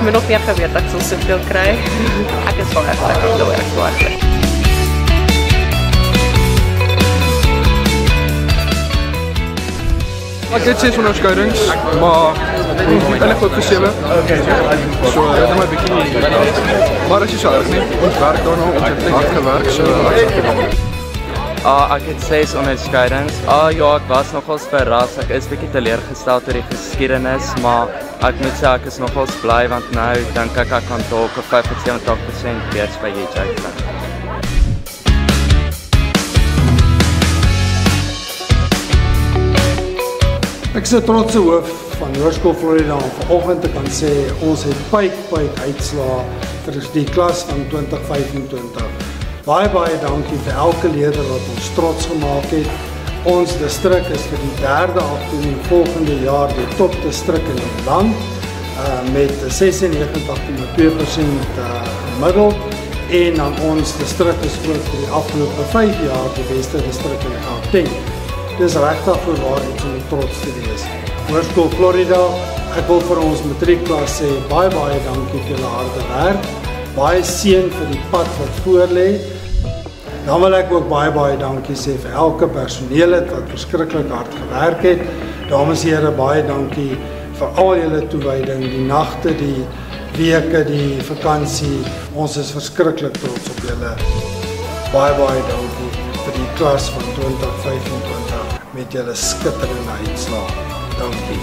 moet nog nie geweet dat ek sal soveel kry. Ek is baie gelukkig daaroor. Ik heb 6 onderscheidings, maar ik ben echt goed voor 7. So, dat is maar een beetje. Maar dat is zo erg niet. Ons werk daar nog, ons heeft hard gewerkt. Ek het 6 onderskeidings. Ja, ek was nogals verras. Ek is bietjie teleurgestel oor die geskiedenis, maar ek moet sê ek is nogals bly want nou dink ek kan dalk 75% beurs by UJ kry. Ek is 'n trotse hoof van Hoërskool Florida om vanoggend te kan sê ons het pyp uitslae vir die klas van 2025. Baie dankie vir elke leerder wat ons trots gemaak het. Ons distrik is vir die 3de afdeling volgende jaar die top distrik in die land met 96,2% gemiddeld en dan ons distrik is ook vir die afgelope 5 jaar die beste distrik in Gauteng. Dis regtig voorwaar iets om trots te wees. Hoërskool Florida, ek wil vir ons matriekklas sê baie dankie vir julle harde werk. Baie seën vir die pad wat voor lê. Dan wil ek ook baie dankie sê vir elke personeellid wat verskriklik hard gewerk het. Dames en here, baie dankie vir al julle toewyding, die nagte, die weke, die vakansie. Ons is verskriklik trots op julle. Baie dankie vir die klas van 2025 met julle skitterende uitslae. Dankie.